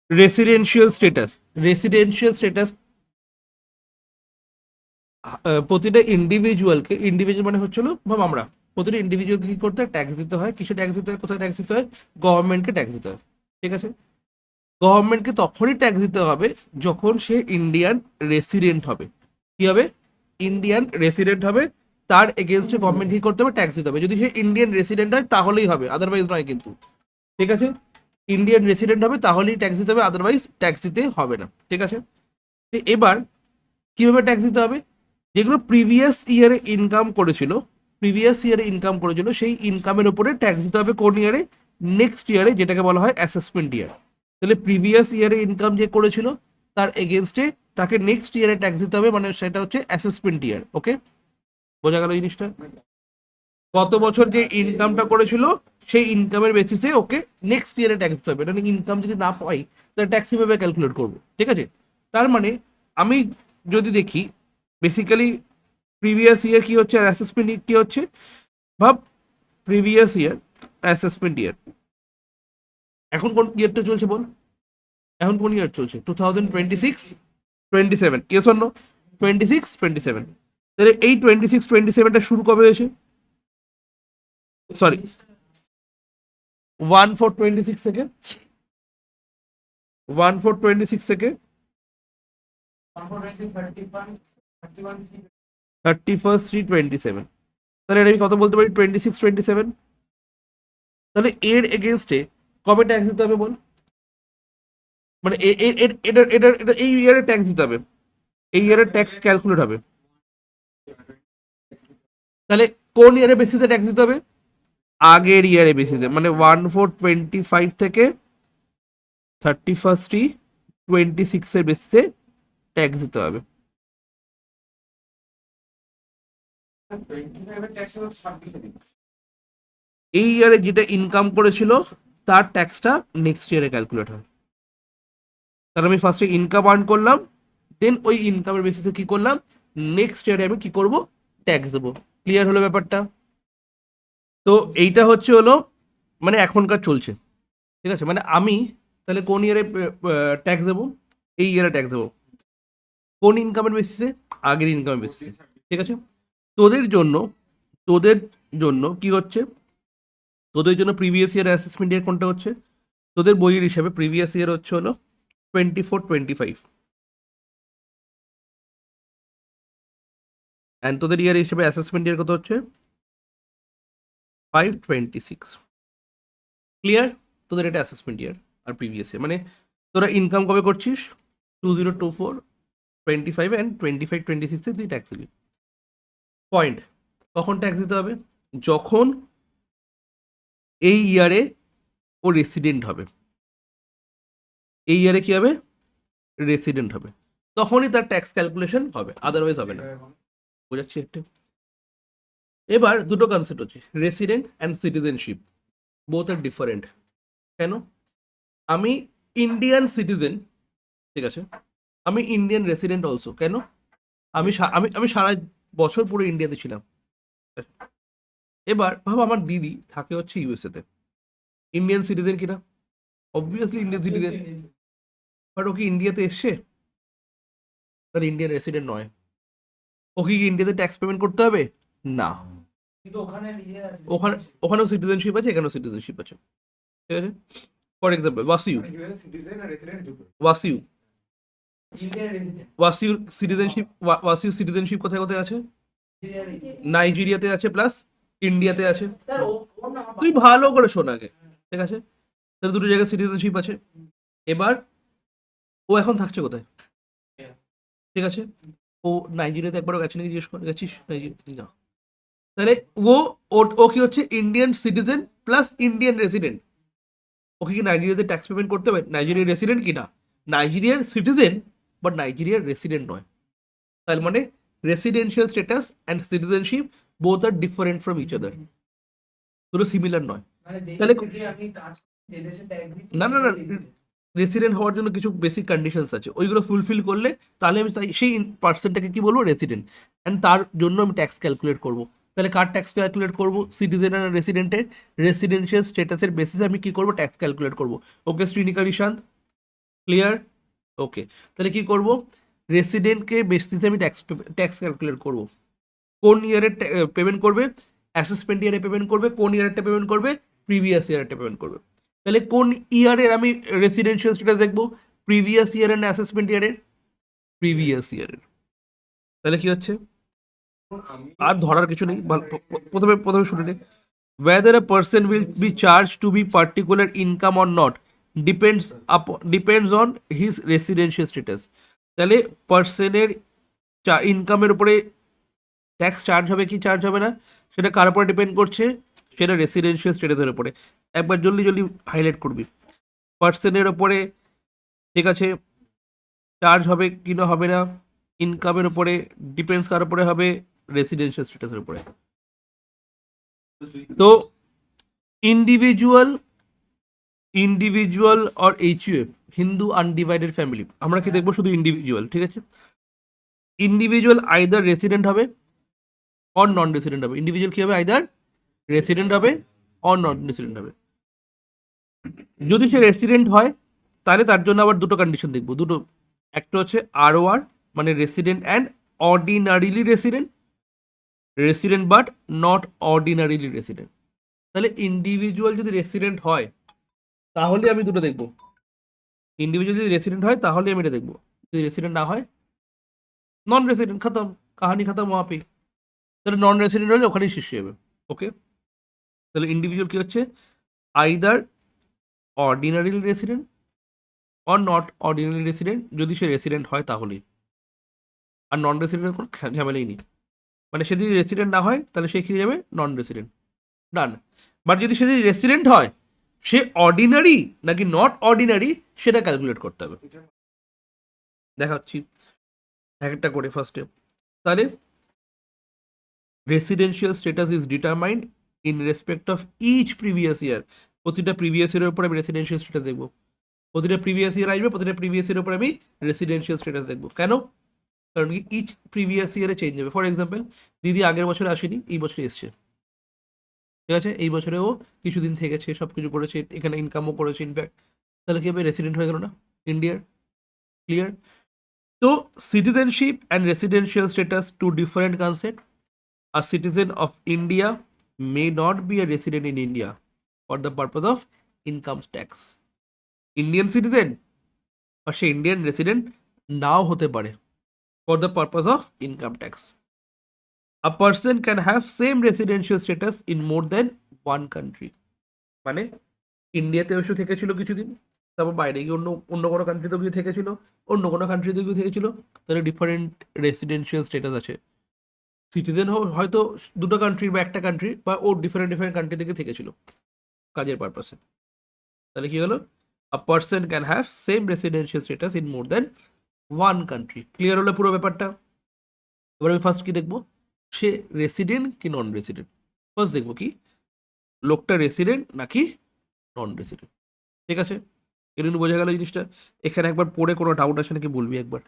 Residential status, residential status প্রতিটা individual মানে হচ্ছিল ভাব আমরা প্রতিটা ইন্ডিভিজুয়ালকে কি করতে হয়, ট্যাক্স দিতে হয়। কিসে ট্যাক্স দিতে হয়, কোথায় ট্যাক্স দিতে হয়? গভর্নমেন্টকে ট্যাক্স দিতে হয়। ঠিক আছে, গভর্নমেন্টকে তখনই ট্যাক্স দিতে হবে যখন সে ইন্ডিয়ান রেসিডেন্ট হবে। কি হবে? ইন্ডিয়ান রেসিডেন্ট হবে, তার এগেনস্টে গভর্নমেন্ট কি করতে হবে, ট্যাক্স দিতে হবে। যদি সে ইন্ডিয়ান রেসিডেন্ট হয় তাহলেই হবে, আদারওয়াইজ নয় কিন্তু। ঠিক আছে, ইন্ডিয়ান রেসিডেন্ট হবে তাহলেই ট্যাক্স দিতে হবে, আদারওয়াইজ ট্যাক্স দিতে হবে না। ঠিক আছে, তো এবার কিভাবে ট্যাক্স দিতে হবে? যেগুলো প্রিভিয়াস ইয়ারে ইনকাম করেছিল, সেই ইনকামের উপরে ট্যাক্স দিতে হবে কোন ইয়ারে? নেক্সট ইয়ারে, যেটাকে বলা হয় অ্যাসেসমেন্ট ইয়ার। তাহলে প্রিভিয়াস ইয়ারে ইনকাম যে করেছিল তার এগেনস্টে তাকে নেক্সট ইয়ারে ট্যাক্স দিতে হবে, মানে সেটা হচ্ছে অ্যাসেসমেন্ট ইয়ার। ওকে, বোঝা গেল জিনিসটা? গত বছর যে ইনকামটা করেছিল সেই ইনকামের বেসিসে ওকে নেক্সট ইয়ারে ট্যাক্স দিতে হবে। এটা ইনকাম যদি না পাই তাহলে ট্যাক্স কিভাবে ক্যালকুলেট করবো? ঠিক আছে, তার মানে আমি যদি দেখি বেসিক্যালি প্রিভিয়াস ইয়ার কি হচ্ছে আর অ্যাসেসমেন্ট কি হচ্ছে, ভাব প্রিভিয়াস ইয়ার, অ্যাসেসমেন্ট ইয়ার। এখন কোন ইয়ারটা চলছে বল? এখন কোন ইয়ার চলছে? 2026-27, ইয়েস অর নো? 26-27, তাহলে এই 26-27টা শুরু কবে হয়েছে? সরি, 1/4/26 থেকে, 1/4/26 থেকে 31/3/27, তাহলে এটা আমি কত বলতে পারি? 26-27। তাহলে এর এগেনস্টে কবে ট্যাক্স দিতে হবে বল? মানে এটা এটা এটা এই ইয়ারে ট্যাক্স দিতে হবে, এই ইয়ারে ট্যাক্স ক্যালকুলেট হবে। তাহলে কোন ইয়ারে বেসিসে ট্যাক্স দিতে হবে? আগের ইয়ারে বেসিসে, মানে 1/4/25 থেকে 31/3/26 বেসিসে ট্যাক্স দিতে হবে। এই ইয়ারে যেটা ইনকাম করেছিল তার ট্যাক্সটা নেক্সট ইয়ারে ক্যালকুলেট হয়। তাহলে আমি ফার্স্টে ইনকাম আর্ন করলাম, দেন ওই ইনকামের বেসিসে কি করলাম, নেক্সট ইয়ারে আমি কি করব, ট্যাক্স দেবো। ক্লিয়ার হলো ব্যাপারটা? তো এইটা হলো মানে এখনকার চলছে। ঠিক আছে, মানে আমি তাহলে কোন ইয়ারে ট্যাক্স দেবো? এই ইয়ারে ট্যাক্স দেবো। কোন ইনকামের বেসিসে? আগের ইনকামের বেসিসে। ঠিক আছে, তোদের জন্য তোদের জন্য কি হচ্ছে, তোদের জন্য প্রিভিয়াস ইয়ার অ্যাসেসমেন্ট ইয়ার কোনটা হচ্ছে? তোদের বইয়ের হিসাবে প্রিভিয়াস ইয়ার হলো 24-25, অ্যান্ড তোদের ইয়ার হিসেবে অ্যাসেসমেন্ট ইয়ার কত হচ্ছে? 5/26। ক্লিয়ার? তোদের এটা অ্যাসেসমেন্ট ইয়ার আর প্রিভিয়াস ইয়ার, মানে তোরা ইনকাম কবে করছিস? 2024-25 অ্যান্ড 25-26 তুই ট্যাক্স দিবি। পয়েন্ট। কখন ট্যাক্স দিতে হবে? যখন এই ইয়ারে ও রেসিডেন্ট হবে। এই ইয়ারে কি হবে? রেসিডেন্ট হবে, তখনই তার ট্যাক্স ক্যালকুলেশন হবে, আদারওয়াইজ হবে না। বোঝাচ্ছি একটু? এবার দুটো কনসেপ্ট হচ্ছে, resident and citizenship, both are different. কেন? আমি ইন্ডিয়ান সিটিজেন, ঠিক আছে, আমি ইন্ডিয়ান রেসিডেন্ট অলসো। কেন? আমি সারা বছর পুরো ইন্ডিয়াতে ছিলাম। এবার ভাবো আমার দিদি থাকে হচ্ছে ইউএসএতে, ইন্ডিয়ান সিটিজেন কিনা? Obviously Indian citizen. বাট ও কি ইন্ডিয়াতে এসছে? তার ইন্ডিয়ান রেসিডেন্ট নয়। ও কি ইন্ডিয়াতে ট্যাক্স পেমেন্ট করতে হবে? না। ওখানে ওখানেও সিটিজেনশিপ আছে, এখানেও সিটিজেনশিপ আছে। ঠিক আছে, for example ওয়াসিউ, ওয়াসিউ Wasiur citizenship, Wasiur citizenship কোথায় কোথায় আছে? নাইজেরিয়াতে আছে, প্লাস ইন্ডিয়াতে আছে। তুই ভালো করে শোন আগে, ঠিক আছে? তাহলে দুটো জায়গায় সিটিজেনশিপ আছে। এবার ও এখন থাকছে কোথায়? ঠিক আছে, ও নাইজেরিয়াতে একবারও গেছে নাকি জিজ্ঞেস করে, গেছিস নাইজেরিয়া? না। তাহলে ও ও কি হচ্ছে, Indian citizen plus Indian resident. Okay কি নাইজেরিয়াতে ট্যাক্স পেমেন্ট করতে হবে? নাইজেরিয়ার রেসিডেন্ট কি না, নাইজেরিয়ার সিটিজেন বাট নাইজেরিয়ার রেসিডেন্ট নয়। তার মানে residential status and citizenship both are different from each other, দুটো সিমিলার নয়। তাহলে না না না, রেসিডেন্ট হওয়ার জন্য কিছু বেসিক কন্ডিশনস আছে, ওইগুলো ফুলফিল করলে তাহলে আমি সেই পার্সনটাকে কি বলবো, রেসিডেন্ট, অ্যান্ড তার জন্য আমি ট্যাক্স ক্যালকুলেট করবো। তাহলে কার ট্যাক্স ক্যালকুলেট করবো? সিটিজেন আর রেসিডেন্টের রেসিডেন্সিয়াল স্ট্যাটাসের বেসিসে আমি কি করবো, ট্যাক্স ক্যালকুলেট করবো। ওকে শ্রীনিকা নিশান্ত, ক্লিয়ার? ওকে, তাহলে কি করব, রেসিডেন্টকে বেসিসে আমি ট্যাক্স ক্যালকুলেট করব। কোন ইয়ারে পেমেন্ট করবে, অ্যাসেসমেন্ট ইয়ারে পেমেন্ট করবে, কোন ইয়ারটা পেমেন্ট করবে, প্রিভিয়াস ইয়ারটা পেমেন্ট করবে। তাহলে কোন ইয়ারের আমি রেসিডেন্সিয়াল স্ট্যাটাস দেখবো, প্রিভিয়াস ইয়ারের না অ্যাসেসমেন্ট ইয়ারের? প্রিভিয়াস ইয়ারের। তাহলে কি হচ্ছে, আর ধরার কিছু নেই, প্রথমে প্রথমে শুনে নে, whether a person will be charged to be particular income or not depends on his residential status। তাহলে পার্সনের ইনকামের উপরে ট্যাক্স চার্জ হবে কি চার্জ হবে না, সেটা কার উপরে ডিপেন্ড করছে, সেটা রেসিডেন্সিয়াল স্ট্যাটাসের উপরে। একবার জলদি জলদি হাইলাইট করবি, পার্সনের ওপরে, ঠিক আছে, চার্জ হবে কি না হবে না, ইনকামের উপরে ডিপেন্ডস কার উপরে হবে, রেসিডেন্সিয়াল স্ট্যাটাসের উপরে। তো individual or HUF, Hindu undivided family, আমরা কি দেখবো, শুধু ইন্ডিভিজুয়াল, ঠিক আছে। ইন্ডিভিজুয়াল আইদার রেসিডেন্ট হবে অর নন রেসিডেন্ট হবে। ইন্ডিভিজুয়াল কি হবে, আইদার রেসিডেন্ট হবে অর নন রেসিডেন্ট হবে। যদি সে রেসিডেন্ট হয় তাহলে তার জন্য আবার দুটো কন্ডিশন দেখবো, দুটো, একটা হচ্ছে ROR মানে resident and ordinarily resident, resident but not ordinarily resident. তাহলে ইন্ডিভিজুয়াল যদি রেসিডেন্ট হয় তাহলে আমি দুটো দেখবো, ইন্ডিভিজুয়াল যদি রেসিডেন্ট হয় তাহলে আমি এটা দেখবো, যদি রেসিডেন্ট না হয় নন রেসিডেন্ট, খতম, কাহানি খতম ওয়াঁ পে। তাহলে নন রেসিডেন্ট হলে ওখানেই শেষ হয়ে যাবে। ওকে, তাহলে ইন্ডিভিজুয়াল কি হচ্ছে, either ordinary resident or not ordinary resident, যদি সে রেসিডেন্ট হয় তাহলেই, আর নন রেসিডেন্টের কোনো ঝামেলাই নেই। মানে সে যদি রেসিডেন্ট না হয় তাহলে সে খেয়ে যাবে নন রেসিডেন্ট, ডান। বাট যদি সে যদি রেসিডেন্ট হয়, সে অর্ডিনারি নাকি নট অর্ডিনারি সেটা ক্যালকুলেট করতে হবে। দেখাচ্ছি এক একটা করে ফার্স্টে। তাহলে residential status is determined in respect of each previous year. প্রতিটা প্রিভিয়াস ইয়ারের উপর আমি রেসিডেন্সিয়াল স্ট্যাটাস দেখবো, প্রতিটা প্রিভিয়াস ইয়ার আসবে, প্রতিটা প্রিভিয়াস ইয়ারের উপর আমি রেসিডেন্সিয়াল স্ট্যাটাস দেখবো। কেন? কারণ কি ইচ প্রিভিয়াস ইয়ারে চেঞ্জ হবে। ফর এক্সাম্পল, দিদি আগের বছরে আসেনি, এই বছরে এসছে, ঠিক আছে, এই বছরেও কিছুদিন থেকেছে, সব কিছু করেছে, এখানে ইনকামও করেছে ইনফ্যাক্ট, তাহলে কি হবে, রেসিডেন্ট হয়ে গেল না ইন্ডিয়ার। ক্লিয়ার? তো citizenship and residential status two different concept. A citizen of India may not be a resident in India for the purpose of income tax. Indian citizen or সে ইন্ডিয়ান রেসিডেন্ট নাও হতে পারে for the purpose of income tax. A person can have same residential status in more than one country. মানে ইন্ডিয়াতে এসে থেকেছিল কিছুদিন, তারপর বাইরে গিয়ে অন্য অন্য কোনো কান্ট্রিতে গিয়ে থেকেছিল, অন্য কোনো কান্ট্রিতে গিয়ে থেকেছিল, তাহলে ডিফারেন্ট রেসিডেন্সিয়াল স্ট্যাটাস আছে। সিটিজেন হয়তো দুটো কান্ট্রির বা একটা কান্ট্রি, বা ও ডিফারেন্ট ডিফারেন্ট কান্ট্রি থেকে থেকেছিল কাজের পারপাসে। তাহলে কি হলো, a person can have same residential status in more than one country. Clear হলো পুরো ব্যাপারটা? এবার আমি ফার্স্ট কি দেখবো, সে রেসিডেন্ট কি নন রেসিডেন্ট। ফার্স্ট দেখবো কি, লোকটা রেসিডেন্ট নাকি নন রেসিডেন্ট। ঠিক আছে, এরকম বোঝা গেল জিনিসটা। এখানে একবার পড়ে কোনো ডাউট আছে নাকি বলবি একবার।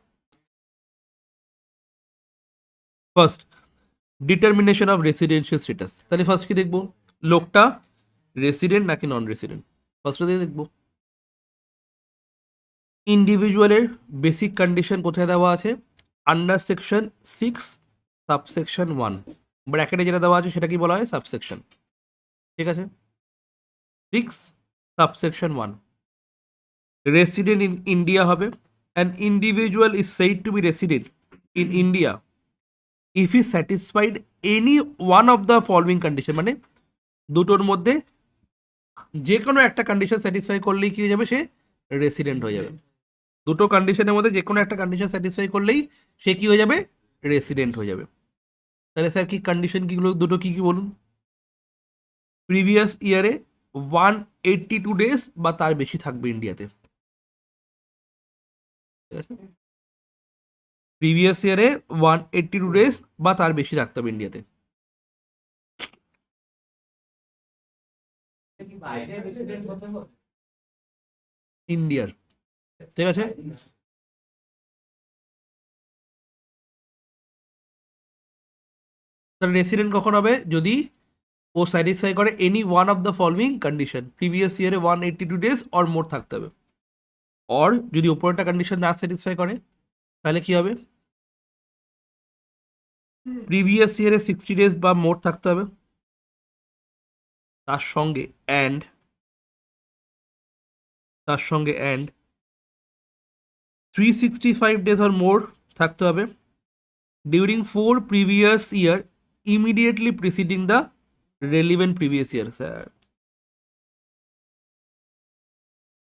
First, determination of residential status. তাহলে ফার্স্ট কি দেখবো, লোকটা রেসিডেন্ট নাকি নন রেসিডেন্ট। ফার্স্টে দিয়ে দেখবো ইন্ডিভিজুয়ালের বেসিক কন্ডিশন কোথায় দেওয়া আছে, আন্ডার সেকশন 6 সাবসেকশন 1, ব্র্যাকেটে যেটা দেওয়া আছে সেটা কি বলা হয়, সাবসেকশন। ঠিক আছে, 6 সাবসেকশন 1, রেসিডেন্ট ইন ইন্ডিয়া হবে। An individual is said to be resident in India if he satisfied any one of the following condition. মানে দুটোর মধ্যে যে কোনো একটা কন্ডিশন স্যাটিসফাই করলেই কি হয়ে যাবে, সে রেসিডেন্ট হয়ে যাবে। দুটো কন্ডিশনের মধ্যে যে কোনো একটা কন্ডিশন স্যাটিসফাই করলেই সে কি হয়ে যাবে, রেসিডেন্ট হয়ে যাবে। তাহলে স্যার কি কন্ডিশন কিগুলো, দুটো কি কি বলুন। প্রিভিয়াস ইয়ারে 182 ডেজ বা তার বেশি থাকবে ইন্ডিয়াতে। ঠিক আছে, প্রিভিয়াস ইয়ারে 182 ডেজ বা তার বেশি থাকতে হবে ইন্ডিয়াতে। ইন্ডিয়ার, ঠিক আছে। তাহলে রেসিডেন্ট কখন হবে, যদি ও স্যাটিসফাই করে any one of the following condition, previous ইয়ারে 182 ডেজ অর মোর থাকতে হবে। অর যদি ওপরটা কন্ডিশন না স্যাটিসফাই করে তাহলে কি হবে, প্রিভিয়াস ইয়ারে 60 ডেজ বা মোর থাকতে হবে, তার সঙ্গে অ্যান্ড 365 ডেজ অর মোর থাকতে হবে during 4 previous year immediately preceding the relevant previous year. Sir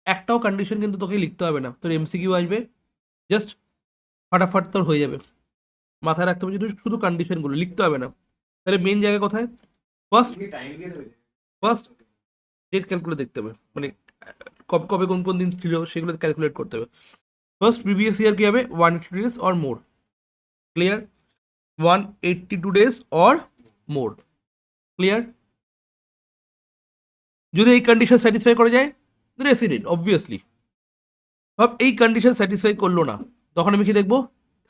একটাও কন্ডিশন কিন্তু তোকে লিখতে হবে না, তোর এমসিকিউ আসবে, জাস্ট ফাটাফাট তোর হয়ে যাবে। মাথায় রাখতে হবে শুধু শুধু কন্ডিশনগুলো লিখতে হবে না। তাহলে মেন জায়গা কোথায়, ফার্স্ট ডেট ক্যালকুলেট দেখতে হবে, মানে কবে কবে কোন কোন দিন ছিল সেগুলো ক্যালকুলেট করতে হবে। ফার্স্ট প্রিভিয়াস ইয়ার কি হবে, 180 days or more, clear, 182 days or more, clear. যদি এই কন্ডিশন স্যাটিসফাই করা যায় রেসিডেন্ট অবভিয়াসলি। ভাব এই কন্ডিশন স্যাটিসফাই করলো না, তখন আমি কি দেখবো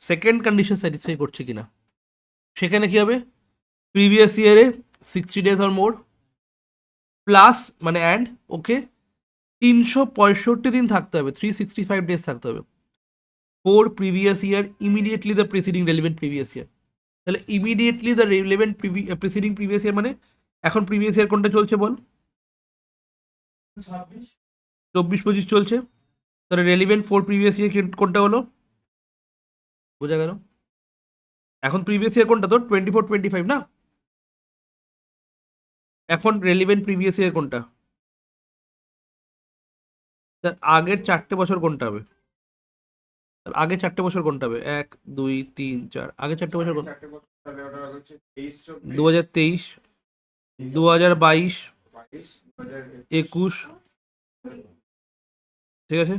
সেকেন্ড কন্ডিশন স্যাটিসফাই করছে কিনা। সেখানে কি হবে, প্রিভিয়াস ইয়ারে 60 ডেজ অর মোর প্লাস মানে অ্যান্ড ওকে 365 দিন থাকতে হবে, 365 ডেজ থাকতে হবে for previous year immediately the preceding relevant previous year. তাহলে immediately the relevant preceding previous year মানে এখন প্রিভিয়াস ইয়ার কোনটা চলছে বল, 24-25 চলছে, তাহলে রেলিভেন্ট ফোর প্রিভিয়াস ইয়ার কোনটা হলো, বোঝা গেল। এখন প্রিভিয়াস ইয়ার কোনটা তোর 24-25 না, এখন রেলিভেন্ট প্রিভিয়াস ইয়ার কোনটা, তার আগের 4টে বছর কোনটা হবে, তার আগে 4টে বছর কোনটা হবে, 1 2 3 4, আগে 4টে বছর কোনটা, 2023, 2022, 21, ঠিক আছে।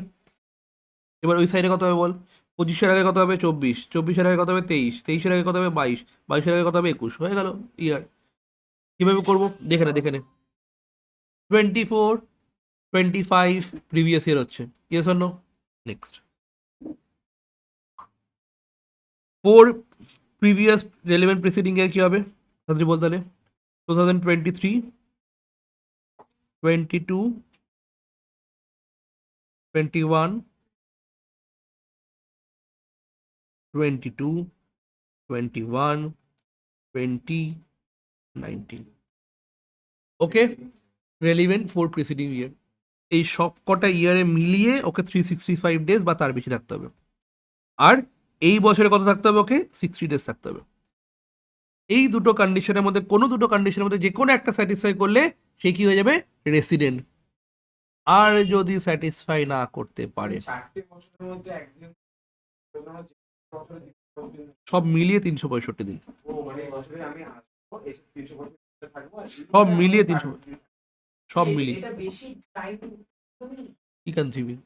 এবার ওই সাইডে কত হবে বল, 25-এর আগে কত হবে 24, 24-এর আগে কত হবে 23, 23-এর আগে কত হবে 22, 22-এর আগে কত হবে 21, হয়ে গেল ইয়ার। কিভাবে করবো দেখে নে দেখে নে, 24-25 প্রিভিয়াস ইয়ার হচ্ছে, yes or no. Next 4 previous relevant preceding year কি হবে তাড়াতাড়ি বল তাহলে, 2023, 22, 21, 22, 21, 20, 19, ওকে। রেলিভেন্ট ফোর প্রিসিডিং ইয়ার, এই সব কটা ইয়ারে মিলিয়ে ওকে 365 ডেজ বা তার বেশি থাকতে হবে, আর এই বছরে কত থাকতে হবে, ওকে 60 ডেজ থাকতে হবে। এই দুটো কন্ডিশনের মধ্যে কোনো দুটো কন্ডিশনের মধ্যে যে কোনো একটা স্যাটিসফাই করলে সে কি হয়ে যাবে রেসিডেন্ট। আর যদি স্যাটিসফাই না করতে পারে, সব মিলিয়ে 365 দিন, সব মিলিয়ে 300, সব মিলিয়ে কি কনসিভিং।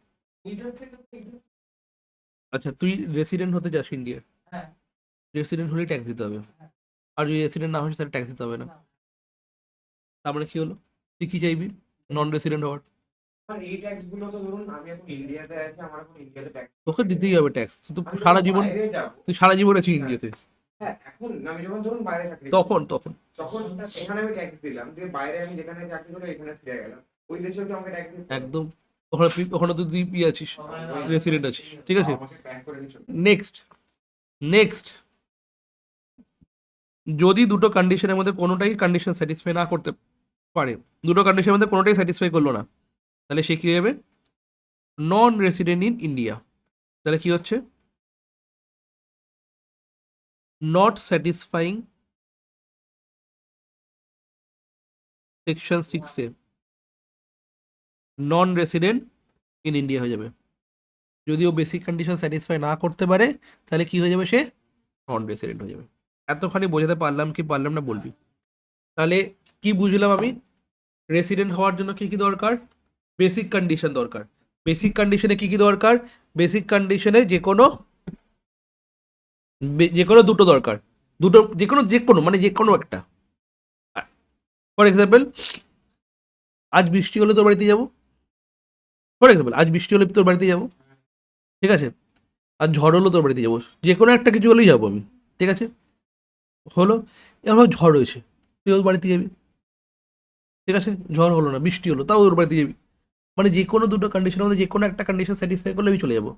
আচ্ছা তুই রেসিডেন্ট হতে যাস ইন্ডিয়ার, রেসিডেন্ট হলেই ট্যাক্স দিতে হবে, আর যদি রেসিডেন্ট না হয় তাহলে ট্যাক্স দিতে হবে না। তার মানে কি হলো, তুই কি চাইবি নন রেসিডেন্ট হওয়ার, এই ট্যাক্স গুলো তো ধরুন আমি এখন ইন্ডিয়াতে আছি, আমার এখন ইন্ডিয়াতে ট্যাক্স তোকে দিতেই হবে ট্যাক্স, তুই তো সারা জীবন, তুই সারা জীবন আছিস ইন্ডিয়াতে, হ্যাঁ এখন আমি যখন ধরুন বাইরে চাকরি তখন তখন তখন এখানে আমি ট্যাক্স দিলাম, দিয়ে বাইরে আমি যেখানে চাকরি করি এখানে ফিরে গেলাম, ওই দেশেও কি আমাকে ট্যাক্স দিতে হবে? একদম, ওখানে তুই ই আছিস, রেসিডেন্ট আছিস, ঠিক আছে। আমাকে প্যাক করে নিচ্ছ। নেক্সট নেক্সট যদি দুটো কন্ডিশনের মধ্যে কোনোটাই কন্ডিশন স্যাটিসফাই না করতে পারে, দুটো কন্ডিশনের মধ্যে কোনোটাই স্যাটিসফাই করলো না, তাহলে সে কী হয়ে যাবে নন রেসিডেন্ট ইন ইন্ডিয়া। তাহলে কি হচ্ছে, not satisfying section 6A, non resident in India হয়ে যাবে। যদি ও বেসিক কন্ডিশন স্যাটিসফাই না করতে পারে তাহলে কি হয়ে যাবে, সে নন রেসিডেন্ট হয়ে যাবে। এতখানি বোঝাতে পারলাম কি পারলাম না বলবি। তাহলে কি বুঝলাম আমি, রেসিডেন্ট হওয়ার জন্য কি কি দরকার, বেসিক কন্ডিশন দরকার। বেসিক কন্ডিশনে কি কি দরকার, বেসিক কন্ডিশনে যে কোনো দুটো দরকার, দুটো যে কোনো মানে যে কোনো একটা। ফর এক্সাম্পল আজ বৃষ্টি হলে তোর বাড়িতে যাবো, ফর এক্সাম্পল আজ বৃষ্টি হলে তোর বাড়িতে যাবো, ঠিক আছে, আর ঝড় হলো তোর বাড়িতে যাবো, যে কোনো একটা কিছু হলেই যাবো আমি, ঠিক আছে। হলো এবার ঝড় হয়েছে, তুই ওর বাড়িতে যাবি, ঠিক আছে, ঝড় হলো না বৃষ্টি হলো তাও ওর বাড়িতে যাবি, মানে যে কোনো দুটো কন্ডিশনের মধ্যে যে কোনো একটা কন্ডিশন স্যাটিসফাই করলে আমি চলে যাবো,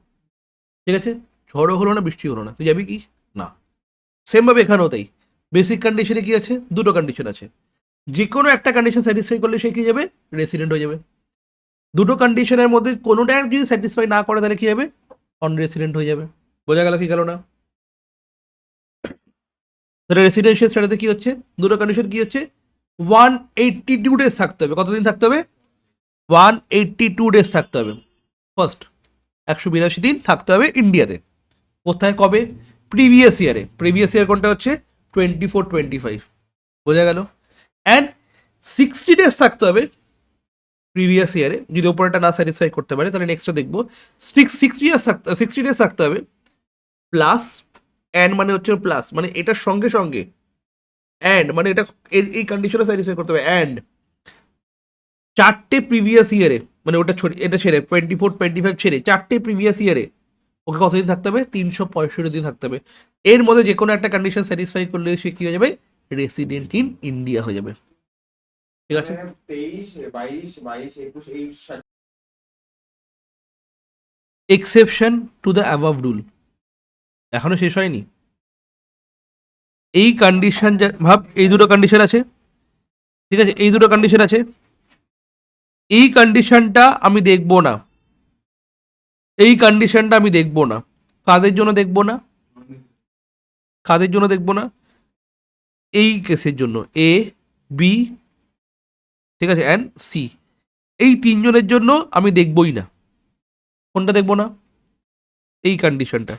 ঠিক আছে? ঝড়ও হলো না, বৃষ্টি হলো না, তুই যাবি কি না? সেমভাবে এখানেও তাই, বেসিক কন্ডিশনে কি আছে, দুটো কন্ডিশন আছে, যে কোনো একটা কন্ডিশন স্যাটিসফাই করলে সে কি যাবে, রেসিডেন্ট হয়ে যাবে। দুটো কন্ডিশনের মধ্যে কোনোটা যদি স্যাটিসফাই না করে তাহলে কি হবে, অন রেসিডেন্ট হয়ে যাবে। বোঝা গেল কি গেল না? তাহলে রেসিডেন্সিয়াল স্ট্যাটাসে কি হচ্ছে, দুটো কন্ডিশন কি হচ্ছে, 182 ডেজ থাকতে হবে। কতদিন থাকতে হবে? 182 ডেজ থাকতে হবে। ফার্স্ট 182 দিন থাকতে হবে ইন্ডিয়াতে। কোথায়, কবে? প্রিভিয়াস ইয়ারে। প্রিভিয়াস ইয়ার কোনটা হচ্ছে 24-25। বোঝা গেল? অ্যান্ড 60 ডেজ থাকতে হবে প্রিভিয়াস ইয়ারে। যদি ওপরটা না স্যাটিসফাই করতে পারে তাহলে নেক্সটটা দেখবো, 60 ডেজ থাকতে হবে প্লাস, অ্যান্ড মানে হচ্ছে প্লাস মানে এটার সঙ্গে সঙ্গে, অ্যান্ড মানে এটা এই কন্ডিশনে স্যাটিসফাই করতে হবে, অ্যান্ড 4টে প্রিভিয়াস ইয়ারে, মানে ওটা এটা ছেড়ে 24-25 ছেড়ে 4টে প্রিভিয়াস ইয়ারে ওকে কতদিন থাকতে হবে, 365 দিন থাকতে হবে। এর মধ্যে যে কোনো একটা কন্ডিশন স্যাটিসফাই করলে সে কি হয়ে যাবে, রেসিডেন্ট ইন ইন্ডিয়া হয়ে যাবে। ঠিক আছে? 23, 22, 21 এই exception to the above rule এখনো শেষ হয়নি। এই কন্ডিশন ভাব, এই দুটো কন্ডিশন আছে, ঠিক আছে? এই দুটো কন্ডিশন আছে, এই কন্ডিশনটা আমি দেখবো না, এই কন্ডিশনটা আমি দেখবো না। কাদের জন্য দেখবো না, কাদের জন্য দেখবো না? এই কেসের জন্য, এ, বি, ঠিক আছে, অ্যান্ড সি, এই তিনজনের জন্য আমি দেখবই না। কোনটা দেখবো না? এই কন্ডিশনটা।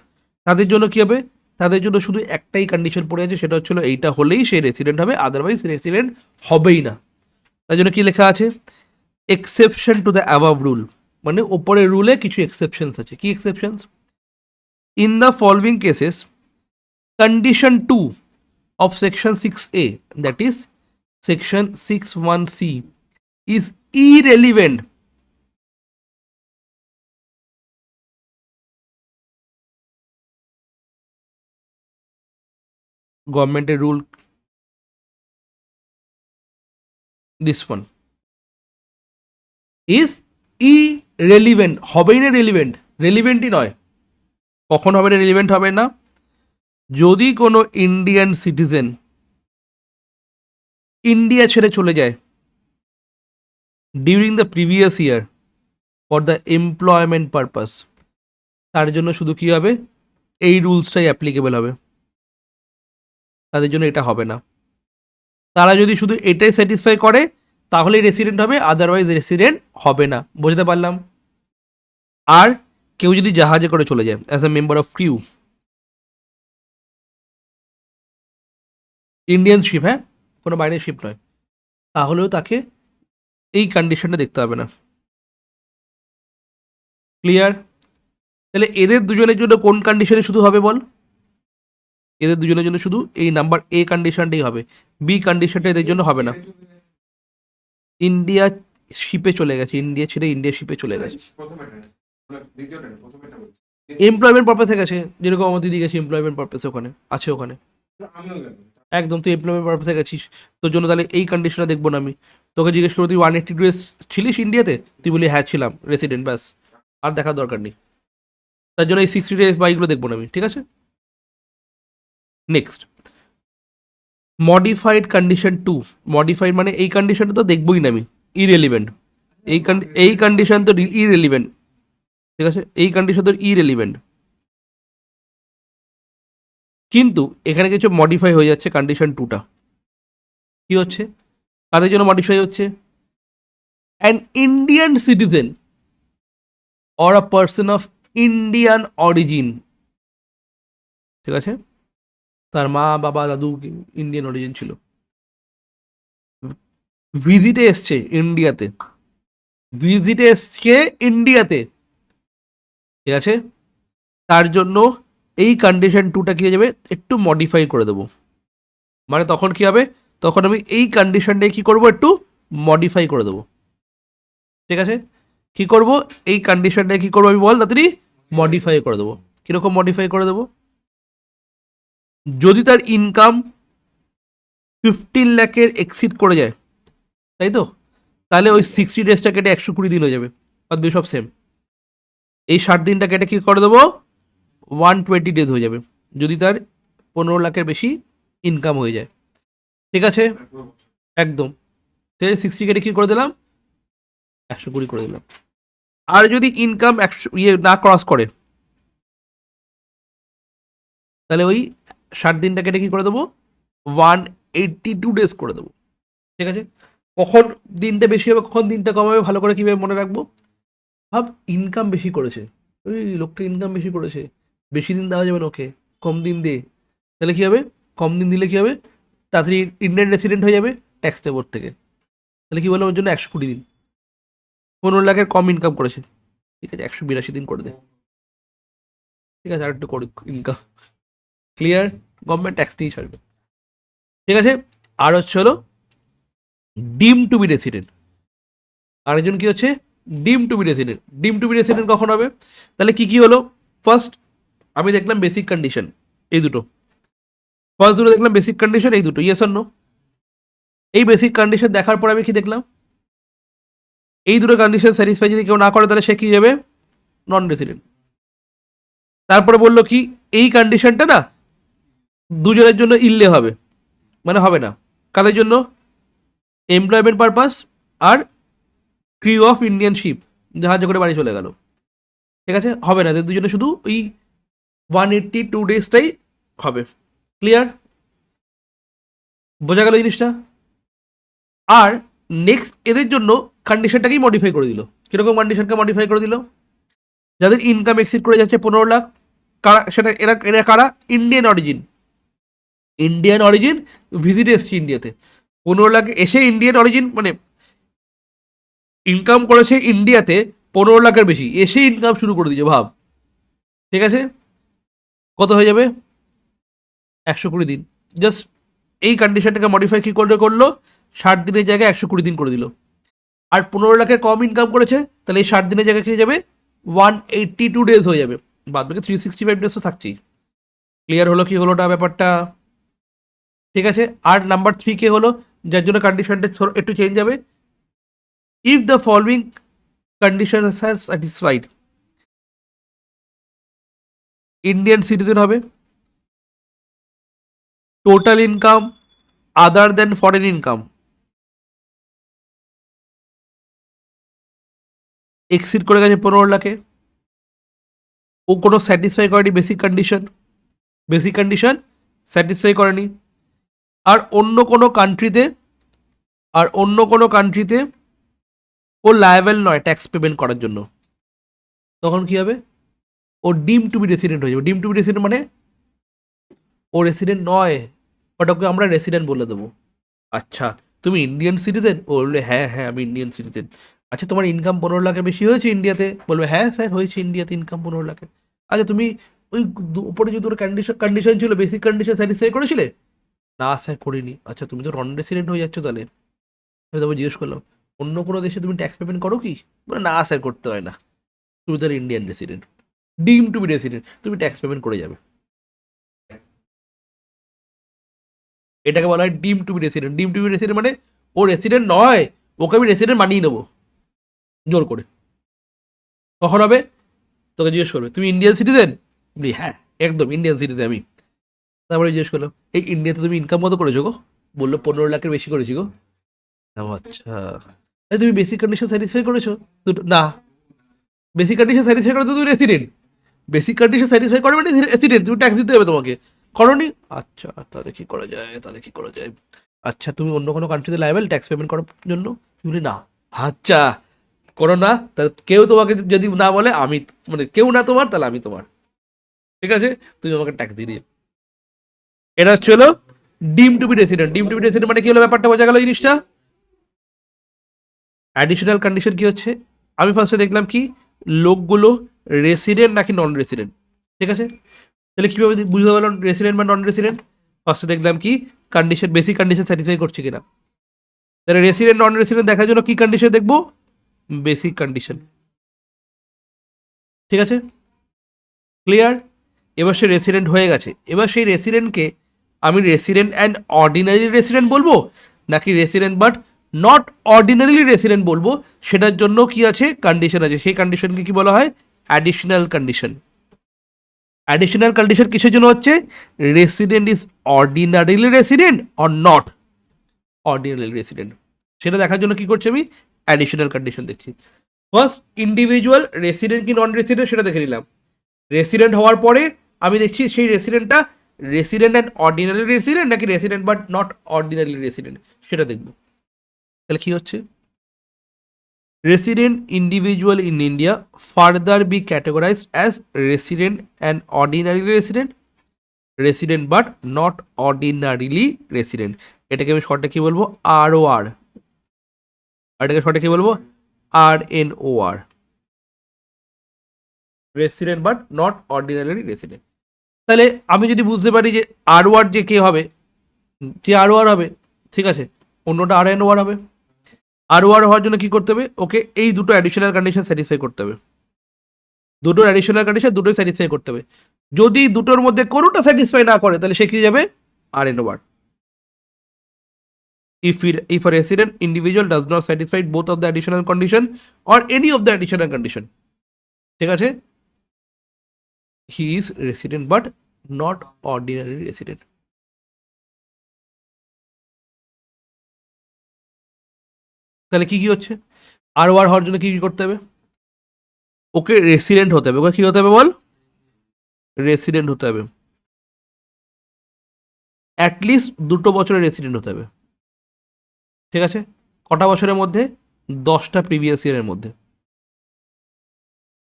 তাদের জন্য কি হবে, তাদের জন্য শুধু একটাই কন্ডিশন পড়ে আছে, সেটা হচ্ছিল এইটা হলেই সে রেসিডেন্ট হবে, আদারওয়াইজ রেসিডেন্ট হবেই না। তার জন্য কি লেখা আছে, exception to the above rule, মানে ওপরের রুলে কিছু এক্সেপশনস আছে। কি exceptions? In the following cases condition 2 of section 6A, that is section 61C, is irrelevant government rule, this one is irrelevant, হবেই না রেলিভেন্ট, রেলিভেন্টই নয়। কখন হবে না, রেলিভেন্ট হবে না যদি কোনো ইন্ডিয়ান সিটিজেন ইন্ডিয়া ছেড়ে চলে যায় during the previous year for the employment purpose, তার জন্য শুধু কি হবে, এই রুলসটাই অ্যাপ্লিকেবল হবে, তাদের জন্য এটা হবে না। তারা যদি শুধু এটাই স্যাটিসফাই করে তাহলেই রেসিডেন্ট হবে, আদারওয়াইজ রেসিডেন্ট হবে না। বুঝতে পারলাম? আর কেউ যদি জাহাজে করে চলে যায় as a member of crew, Indian ship, হ্যাঁ, কোনো বাইরের শিপ নয়, তাহলেও তাকে এই কন্ডিশনটা দেখতে হবে না। ক্লিয়ার? তাহলে এদের দুজনের জন্য কোন কন্ডিশনে শুধু হবে বল? এদের দুজনের জন্য শুধু এই নাম্বার এ কন্ডিশনটাই হবে, বি কন্ডিশনটা এদের জন্য হবে না। ইন্ডিয়া শিপে চলে গেছে, ইন্ডিয়া ছেড়ে ইন্ডিয়া শিপে চলে গেছে, এমপ্লয়মেন্ট পারপাসে গেছে, যেরকম আমার দিদি গেছে এমপ্লয়মেন্ট পারপাসে, ওখানে আছে, ওখানে একদম তুই এমপ্লয়মেন্ট পারপাসে গেছিস, তোর জন্য তাহলে এই কন্ডিশনটা দেখবো না আমি। তোকে জিজ্ঞেস করবো তুই 180 ডেজ ছিলিস ইন্ডিয়াতে, তুই বলি হ্যাঁ ছিলাম, রেসিডেন্ট, ব্যাস, আর দেখার দরকার নেই। তার জন্য এই 60 ডেজ বা এইগুলো দেখবো না আমি, ঠিক আছে? Next, modified condition 2। মডিফাইড মানে এই কন্ডিশনটা তো দেখবোই না আমি, ইরেলিভেন্ট। এই কন্ডিশন তো ইরেলিভেন্ট, ঠিক আছে? এই কন্ডিশন তো ইরেলিভেন্ট, কিন্তু এখানে কিছু মডিফাই হয়ে যাচ্ছে কন্ডিশন 2টা। কি হচ্ছে, কাদের জন্য মডিফাই হচ্ছে? An Indian citizen or a person of Indian origin, ঠিক আছে, তার মা বাবা দাদু ইন্ডিয়ান অরিজিন ছিল, ভিজিটে এসছে ইন্ডিয়াতে, ভিজিটে এসছে ইন্ডিয়াতে, ঠিক আছে, তার জন্য এই কন্ডিশন 2টা কি হয়ে যাবে, একটু মডিফাই করে দেবো। মানে তখন কি হবে, তখন আমি এই কন্ডিশনটাই কি করব, একটু মডিফাই করে দেবো, ঠিক আছে? কি করব, এই কন্ডিশনটাই কি করবো আমি বল তাড়াতাড়ি, মডিফাই করে দেবো। কিরকম মডিফাই করে দেবো? যদি তার ইনকাম 15 লাখের এক্সিড করে যায়, তাই তো, তাহলে ওই 60 ডেজটা কেটে 120 দিন হয়ে যাবে। বাদ বাকি সব সেম। এই 60 দিনটা কেটে কি করে দেবো, 120 ডেজ হয়ে যাবে যদি তার 15 লাখের বেশি ইনকাম হয়ে যায়। ঠিক আছে, একদম। 60 কেটে কি করে দিলাম, 120 করে দিলাম। আর যদি ইনকাম 100 না ক্রস করে, তাহলে ওই 60 দিনটা কেটে কি করে দেবো, 182 ডেজ করে দেবো। ঠিক আছে, কখন দিনটা বেশি হবে কখন দিনটা কম হবে ভালো করে কীভাবে মনে রাখবো, ভাব ইনকাম বেশি করেছে, ওই লোকটা ইনকাম বেশি করেছে, বেশি দিন দেওয়া যাবে না ওকে, কম দিন দে। তাহলে কী হবে, কম দিন দিলে কী হবে, তাড়াতাড়ি ইন্ডিয়ান রেসিডেন্ট হয়ে যাবে ট্যাক্স দেওয়ার থেকে। তাহলে কী বললাম ওর জন্য 120 দিন, 15 লাখের কম ইনকাম করেছে, ঠিক আছে 182 দিন করে দে। ঠিক আছে, আর একটু করে ইনকাম ক্লিয়ার, গভর্নমেন্ট ট্যাক্স নিয়ে ছাড়বে। ঠিক আছে, আর হচ্ছে হলো ডিম টু বি রেসিডেন্ট। আরেকজন কি হচ্ছে, ডিম টু বি রেসিডেন্ট। ডিম টু বি রেসিডেন্ট কখন হবে, তাহলে কি কি হলো, ফার্স্ট আমি দেখলাম বেসিক কন্ডিশন এই দুটো, ফার্স্ট দুটো দেখলাম বেসিক কন্ডিশন এই দুটো, ইয়েস অর নো। এই বেসিক কন্ডিশন দেখার পর আমি কি দেখলাম, এই দুটো কন্ডিশন স্যাটিসফাই যদি কেউ না করে তাহলে সে কি যাবে, নন রেসিডেন্ট। তারপরে বললো কি এই কন্ডিশনটা না দুজনের জন্য ইল্লে হবে, মানে হবে না, কাদের জন্য, এমপ্লয়মেন্ট পারপাস আর ক্রিউ অফ ইন্ডিয়ান শিপ, জাহাজে করে বাড়ি চলে গেল, ঠিক আছে হবে না, এদের দুজনে শুধু ওই 182 ডেজটাই হবে। ক্লিয়ার, বোঝা গেল জিনিসটা। আর নেক্সট এদের জন্য কন্ডিশনটাকেই মডিফাই করে দিল। কীরকম কন্ডিশনকে মডিফাই করে দিল, যাদের ইনকাম এক্সিড করে যাচ্ছে 15 লাখ, কারা সেটা, এরা এরা কারা, Indian origin, Indian origin visit এসছে ইন্ডিয়াতে, 15 লাখ এসে ইন্ডিয়ান অরিজিন মানে ইনকাম করেছে ইন্ডিয়াতে 15 লাখের বেশি, এসে ইনকাম শুরু করে দিয়েছে ভাব। ঠিক আছে, কত হয়ে যাবে, 120 দিন। জাস্ট এই কন্ডিশনটাকে মডিফাই কী করে করলো, 60 দিনের জায়গায় 120 দিন করে দিল। আর 15 লাখের কম ইনকাম করেছে, তাহলে এই 60 দিনের জায়গায় কী যাবে, 182 ডেজ হয়ে যাবে, বাদ বাকি 365 ডেজ তো থাকছেই। ক্লিয়ার হলো কি হলো না ব্যাপারটা। ঠিক আছে, আর নাম্বার 3 কে হলো, যার জন্য কন্ডিশনটা একটু চেঞ্জ হবে, if the following conditions R satisfied, Indian citizen হবে, টোটাল ইনকাম আদার দেন ফরেন ইনকাম এক্সিড করে গেছে 15 লাখে, ও কোনো স্যাটিসফাই করেনি বেসিক কন্ডিশন স্যাটিসফাই করেনি, আর অন্য কোনো কান্ট্রিতে ও লায়াবেল নয় ট্যাক্স পেমেন্ট করার জন্য, তখন কি হবে, ও ডিম টু বি রেসিডেন্ট হয়ে যাবে। ডিম টু বি রেসিডেন্ট মানে ও রেসিডেন্ট নয়, বাট ওকে আমরা রেসিডেন্ট বলে দেবো। আচ্ছা তুমি ইন্ডিয়ান সিটিজেন, ও বলবে হ্যাঁ হ্যাঁ আমি ইন্ডিয়ান সিটিজেন। আচ্ছা তোমার ইনকাম 15 লাখের বেশি হয়েছে ইন্ডিয়াতে, বলবে হ্যাঁ স্যার হয়েছে ইন্ডিয়াতে ইনকাম 15 লাখের। আচ্ছা তুমি ওই উপরে যে তোর কন্ডিশন ছিল বেসিক কন্ডিশন স্যাটিসফাই করেছিলে, না স্যার করিনি। আচ্ছা তুমি তো নন রেসিডেন্ট হয়ে যাচ্ছ, তাহলে আমি তবে জিজ্ঞেস করলাম অন্য কোনো দেশে তুমি ট্যাক্স পেমেন্ট করো কি, বলে না স্যার করতে হয় না, তুমি তার ইন্ডিয়ান রেসিডেন্ট, ডিম টু বি রেসিডেন্ট, তুমি ট্যাক্স পেমেন্ট করে যাবে। এটাকে বলা হয় ডিম টু বি রেসিডেন্ট। ডিম টু বি রেসিডেন্ট মানে ও রেসিডেন্ট নয়, ওকে আমি রেসিডেন্ট বানিয়ে নেবো জোর করে। কখন হবে, তোকে জিজ্ঞেস করবে তুমি ইন্ডিয়ান সিটিজেন, বলি হ্যাঁ একদম ইন্ডিয়ান সিটিজেন আমি। তারপরে জিজ্ঞেস করলাম এই ইন্ডিয়াতে তুমি ইনকাম কত করেছো গো, বললো 15 লাখের বেশি করেছি গো। আচ্ছা তুমি বেসিক কন্ডিশন স্যাটিসফাই করেছো, দুটো না, বেসিক কন্ডিশন স্যাটিসফাই করে তো তুমি রেসিডেন্ট, বেসিক কন্ডিশন স্যাটিসফাই করে মানে রেসিডেন্ট, তুমি ট্যাক্স দিতে হবে তোমাকে, করনি। আচ্ছা তাহলে কি করা যায়, আচ্ছা তুমি অন্য কোনো কান্ট্রিতে লাইবেল ট্যাক্স পেমেন্ট করার জন্য, বলি না। আচ্ছা করো না, তাহলে কেউ তোমাকে যদি না বলে আমি, মানে কেউ না তোমার তাহলে আমি তোমার, ঠিক আছে তুমি আমাকে ট্যাক্স দিয়ে দিও। এটা হচ্ছে হলো ডিম টু বি রেসিডেন্ট। ডিম টু বি রেসিডেন্ট মানে কি হলো, ব্যাপারটা বোঝা গেল জিনিসটা। অ্যাডিশনাল কন্ডিশন কি হচ্ছে, আমি ফার্স্টে দেখলাম কি লোকগুলো রেসিডেন্ট নাকি নন রেসিডেন্ট, ঠিক আছে তাহলে কীভাবে বুঝতে পারলাম রেসিডেন্ট বা নন রেসিডেন্ট, ফার্স্টে দেখলাম কি কন্ডিশন বেসিক কন্ডিশন স্যাটিসফাই করছে কিনা, তাহলে রেসিডেন্ট নন রেসিডেন্ট দেখার জন্য কি কন্ডিশন দেখবো, বেসিক কন্ডিশন, ঠিক আছে ক্লিয়ার। এবার সে রেসিডেন্ট হয়ে গেছে, এবার সেই রেসিডেন্টকে আমি রেসিডেন্ট অ্যান্ড অর্ডিনারি রেসিডেন্ট বলবো নাকি resident but not ordinarily resident বলবো, সেটার জন্য কি আছে, কন্ডিশন আছে। সেই কন্ডিশনকে কি বলা হয়, অ্যাডিশনাল কন্ডিশন। অ্যাডিশনাল কন্ডিশন কিসের জন্য হচ্ছে, resident is ordinarily resident or not ordinarily resident, সেটা দেখার জন্য কি করছি আমি, অ্যাডিশনাল কন্ডিশন দেখছি। ফার্স্ট ইন্ডিভিজুয়াল রেসিডেন্ট কি নন রেসিডেন্ট সেটা দেখে নিলাম। রেসিডেন্ট হওয়ার পরে আমি দেখছি সেই রেসিডেন্টটা রেসিডেন্ট অ্যান্ড অর্ডিনারি রেসিডেন্ট নাকি resident but not ordinary resident, সেটা দেখব। তাহলে কি হচ্ছে, resident individual in India further be categorized as resident and ordinary resident, resident but not ordinarily resident। এটাকে আমি শর্টে কি বলবো, ROR, আর এটাকে শর্টে কি বলবো, RNOR, resident but not ordinarily resident। তাহলে আমি যদি বুঝতে পারি যে ROR যে কে হবে, যে ROR হবে, ঠিক আছে, অন্যটা RNOR হবে। ROR হওয়ার জন্য কি করতে হবে, ওকে এই দুটো অ্যাডিশনাল কন্ডিশন স্যাটিসফাই করতে হবে, দুটো অ্যাডিশনাল কন্ডিশন দুটোই স্যাটিসফাই করতে হবে। যদি দুটোর মধ্যে কোনোটা স্যাটিসফাই না করে তাহলে সে কি যাবে, RNOR। if a resident individual does not satisfy both of the additional condition or any of the additional condition, ঠিক আছে, he is resident but not ordinary resident। তাহলে কি কি হচ্ছে, ROR হওয়ার জন্য কি কি করতে হবে, ওকে রেসিডেন্ট হতে হবে, ওকে কি হতে হবে বল, রেসিডেন্ট হতে হবে, অ্যাটলিস্ট 2 বছরের রেসিডেন্ট হতে হবে, ঠিক আছে। কটা বছরের মধ্যে, 10টা প্রিভিয়াস ইয়ারের মধ্যে।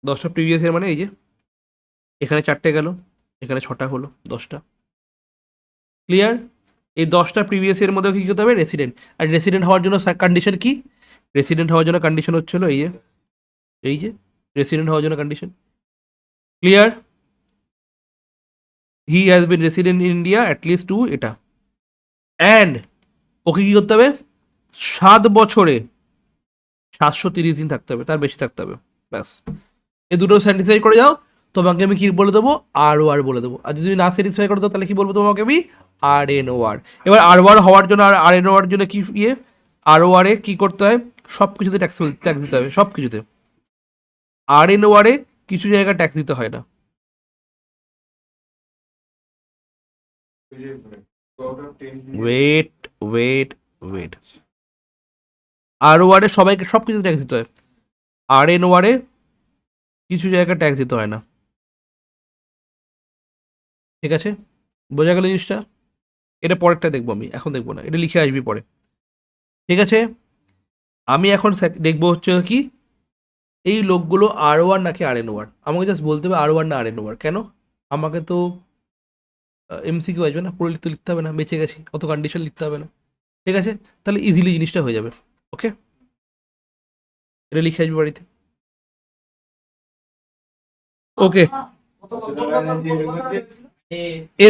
10টা প্রিভিয়াস ইয়ার মানে এই যে এখানে 4টে গেল, এখানে 6টা হলো, 10টা। ক্লিয়ার, এই 10টা প্রিভিয়াস ইয়ারের মধ্যে কি করতে হবে, রেসিডেন্ট। আর রেসিডেন্ট হওয়ার জন্য কন্ডিশন কি, রেসিডেন্ট হওয়ার জন্য কন্ডিশন হচ্ছিল এই যে রেসিডেন্ট হওয়ার জন্য condition. Clear, he has been resident in India at least 2 এটা, অ্যান্ড ওকে কি করতে হবে, 7 বছরে 730 দিন থাকতে হবে, তার বেশি থাকতে হবে, ব্যাস। এই দুটো স্যাটিসফাই করে যাও, তোমাকে আমি কি বলে দেবো, ROR বলে দেবো। আর যদি না স্যাটিসফাই করে দাও তাহলে কি বলবো তোমাকে আমি, RNOR। এবার ROR হওয়ার জন্য আর RNOR জন্য কি ROR এ কি করতে হয়, সব কিছুতে ট্যাক্স দিতে হবে, সব কিছুতে। RNOR এ কিছু জায়গায় ট্যাক্স দিতে হয় না। ওয়েট ROR এ সবাইকে সব কিছু ট্যাক্স দিতে হয়, RNOR এ কিছু জায়গায় ট্যাক্স দিতে হয় না, ঠিক আছে, বোঝা গেল জিনিসটা। এটা পরেরটা দেখবো আমি, এখন দেখবো না, এটা লিখে আসবি পরে, ঠিক আছে। আমি এখন দেখবো হচ্ছে কি, এই লোকগুলো ROR নাকি RNOR, আমাকে জাস্ট বলতে হবে ROR না RNOR। কেন, আমাকে তো MCQ আসবে না, পুরো লিখতে হবে না, বেঁচে গেছি, অত কন্ডিশন লিখতে হবে না, ঠিক আছে। তাহলে ইজিলি জিনিসটা হয়ে যাবে, ওকে। এটা লিখে আসবি বাড়িতে, ওকে।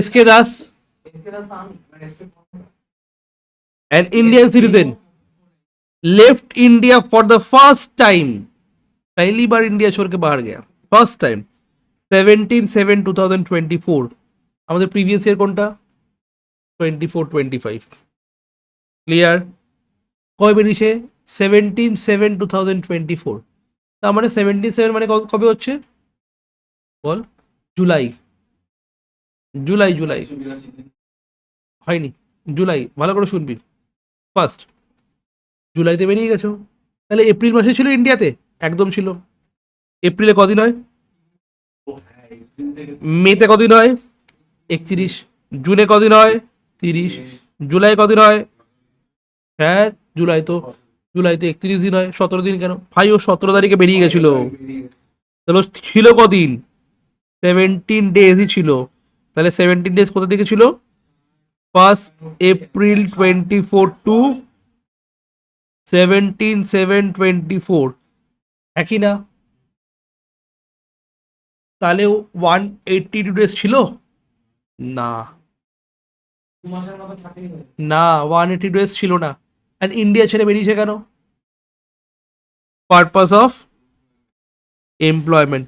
SK Das, an Indian citizen, left India for the first time, पहली बार इंडिया छोड़ के बाहर गया, फर्स्ट टाइम 17/7/2024। আমাদের প্রিভিয়াস ইয়ার কোনটা, 24-25। ক্লিয়ার, কবে বেরিয়েছে, 17/7/2024। তার মানে 17/7 মানে কবে হচ্ছে বল, জুলাই হয়নি, জুলাই, ভালো করে শুনবি, ফার্স্ট জুলাইতে বেরিয়ে গেছো। তাহলে এপ্রিল মাসে ছিল ইন্ডিয়াতে, একদম ছিল। এপ্রিলে কদিন হয়, মেতে কদিন হয়, 31। জুনে কদিন হয়, 30। জুলাই কদিন হয়, হ্যাঁ জুলাই তো 31 দিন হয়, 17 দিন কেন ভাই, ও 17 তারিখে বেরিয়ে গেছিল, তাহলে ছিল কদিন, 17 ডেজই ছিল। তাহলে 17 ডেজ কোথা থেকে ছিল, 1 এপ্রিল 24 টু 17/7/24, একই না? তাহলে 182 ডেজ ছিল না, 180 ডেজ ছিল না। অ্যান্ড ইন্ডিয়া ছেড়ে বেরিয়েছে কেন, পারপাস অফ এমপ্লয়মেন্ট।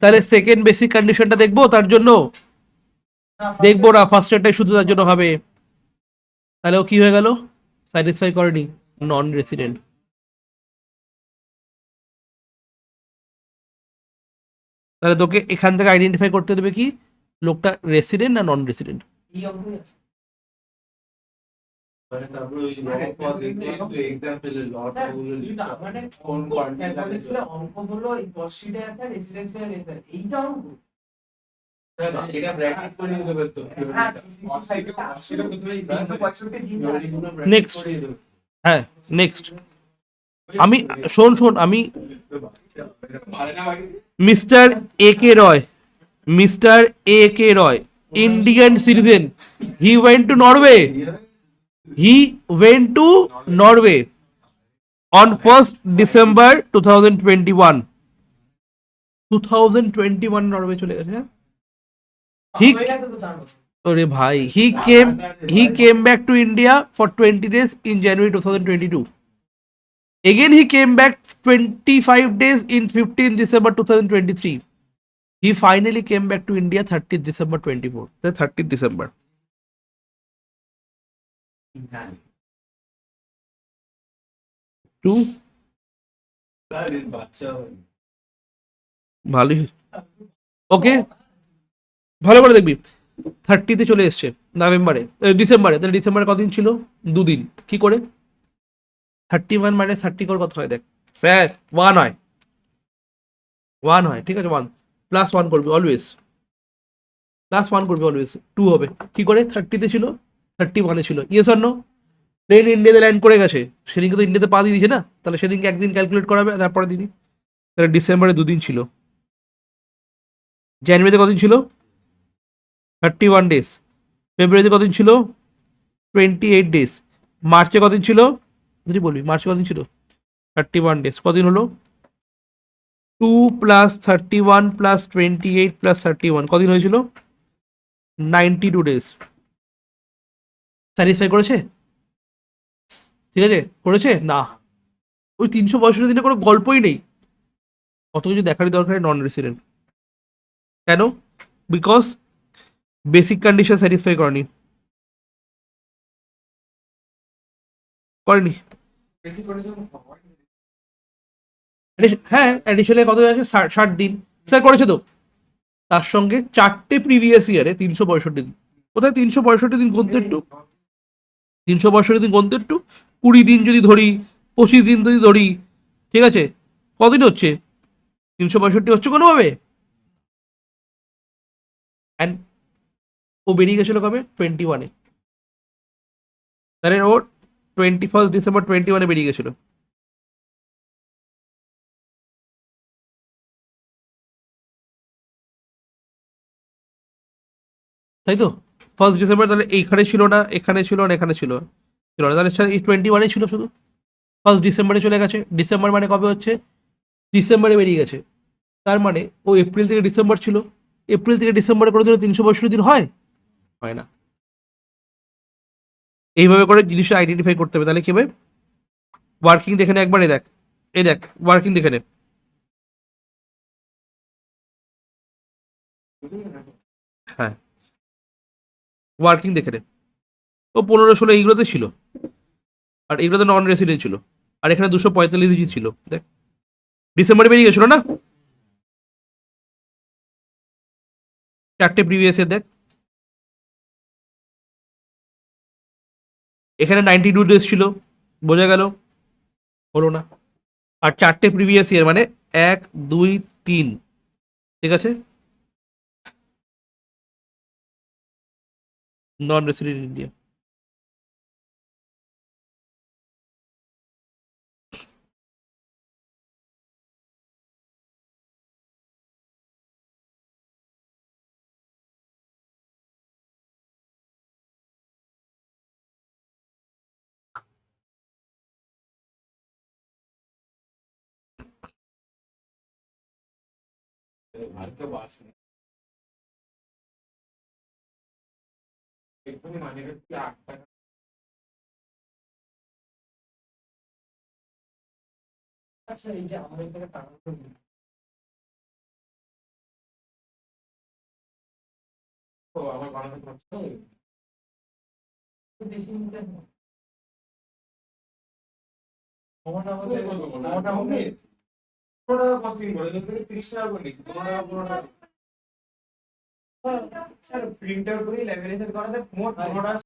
তাহলে সেকেন্ড বেসিক কন্ডিশনটা দেখবো, তার জন্য দেখবো না, ফার্স্ট ইয়ারটাই শুধু তার জন্য হবে। তাহলে ও কি হয়ে গেল, স্যাটিসফাই করেনি, নন রেসিডেন্ট। তাহলে তোকে এখান থেকে আইডেন্টিফাই করতে দেবে কি লোকটা রেসিডেন্ট না নন রেসিডেন্ট। এই অঙ্কই আছে। মানে তারপরে ওই পদ এক্সাম্পল স্যার, কিন্তু তার মানে কোন অঙ্ক কন্টেন্ট বলেছিল, অঙ্ক হলো এই কস্টিডে আছে রেসিডেন্সিয়াল এরিয়া, এইটা অঙ্ক। এটা ব্র্যাকেট করে দিতে পারতো হ্যাঁ, 365 টা আসলে 365 দিন আসলে। Next. হ্যাঁ নেক্সট আমি শোন আমি mister A K Roy, mister A K Roy, Indian citizen, he went to Norway, he went to Norway on 1st December 2021, 2021 Norway চলে গেছে। হ্যাঁ হয়ে গেছে তো 4 বছর। ওরে ভাই, he came back to India for 20 days in January 2022. Again he came back 25 days in 15 December 2023. He finally came back to India 30th December 24. The 30th December. Two. বাচ্চা ভালোই ওকে, ভালো করে দেখবি 30তে চলে এসছে নভেম্বরে, ডিসেম্বরে। তাহলে ডিসেম্বরে কদিন ছিল? দুদিন। কি করে 31 মাইনাস 30 কর কত হয় দেখ স্যার? 1 হয়, 1 হয়, ঠিক আছে 1 প্লাস 1 করবি অলওয়েজ, প্লাস 1 করবি অলওয়েজ, 2 হবে। কি করে 30তে ছিল 31-এ ছিল, ইয়েস অর নো? ট্রেন ইন্ডিয়াতে ল্যান্ড করে গেছে, সেদিনকে তো ইন্ডিয়াতে পা দিয়ে দিয়েছে না, তাহলে সেদিনকে একদিন ক্যালকুলেট করাবে, তারপরে দিনই। তাহলে ডিসেম্বরে দুদিন ছিল। জানুয়ারিতে কদিন ছিল? 31 ডেজ। ফেব্রুয়ারিতে কদিন ছিল? 28 ডেজ। মার্চে কদিন ছিল? যদি বলবি মার্চে কদিন ছিল? 31 ডেজ। কদিন হলো? 2 প্লাস 31 প্লাস 28 প্লাস 31 কদিন হয়েছিল? 92 ডেজ। স্যাটিসফাই করেছে? ঠিক আছে, করেছে না? ওই 365 দিনে কোনো গল্পই নেই, অত কিছু দেখারই দরকার নন রেসিডেন্ট। কেন? বিকজ বেসিক কন্ডিশন স্যাটিসফাই করেনি, করেনি। বেশি করে যখন হয়, হ্যাঁ অ্যাডিশনাল কত আছে? 60 দিন। স্যার করেছে তো, তার সঙ্গে 4টে প্রিভিয়াস ইয়ারে 365 দিন। কোথায় 365 দিন গুনতে একটু, 365 দিন গুনতে একটু, 20 দিন যদি ধরি, 25 দিন যদি ধরি, ঠিক আছে, কদিন হচ্ছে? 365 হচ্ছে কোনোভাবে। অ্যান্ড ও বেরিয়ে গেছিল কবে? 21-এ। তাহলে ও 21 ডিসেম্বর 21-এ বেরিয়ে গেছিল। তাই তো 1 ডিসেম্বর তাহলে এইখানে ছিল না, এখানে ছিল না, এখানে ছিল ছিল না, তাহলে এই 21-এ ছিল শুধু। 1 ডিসেম্বরে চলে গেছে। ডিসেম্বর মানে কবে হচ্ছে? ডিসেম্বরে বেরিয়ে গেছে। তার মানে ও এপ্রিল থেকে ডিসেম্বর ছিল। এপ্রিল থেকে ডিসেম্বরে কোনো দিন 365 দিন হয়? হয় না। এইভাবে করে জিনিসটা আইডেন্টিফাই করতে হবে। তাহলে কি হবে? ওয়ার্কিং দেখে নে একবার, এই দেখ, এই দেখ ওয়ার্কিং দেখে নে। হ্যাঁ ওয়ার্কিং দেখে নে, ও 15-16 এইগুলোতে ছিল, আর এইগুলোতে নন রেসিডেন্ট ছিল, আর এখানে 245 দিন ছিল। দেখ ডিসেম্বরে বেরিয়ে গেছিল না? 4টে প্রিভিয়াস ইয়ার দেখ, এখানে 92 ডেজ ছিল, বোঝা গেল? হলো না। আর 4টে প্রিভিয়াস ইয়ার মানে 1 2 3, ঠিক আছে, নন রেসিডেন্ট ইন্ডিয়া। ভারতে বাস নেই এক্ষুনি মানে হচ্ছে 8 টাকা। আচ্ছা, এই যে আমাদের থেকে টাকা গুলো তো আমার বানাতে পারছো বেশি নিতে হয়। কস্টিং করে 30 টাকা করে নিচ্ছি 15 টাকা স্যার প্রিন্ট আউট করে ল্যামিনেশন করাতে মোট 15 টাকা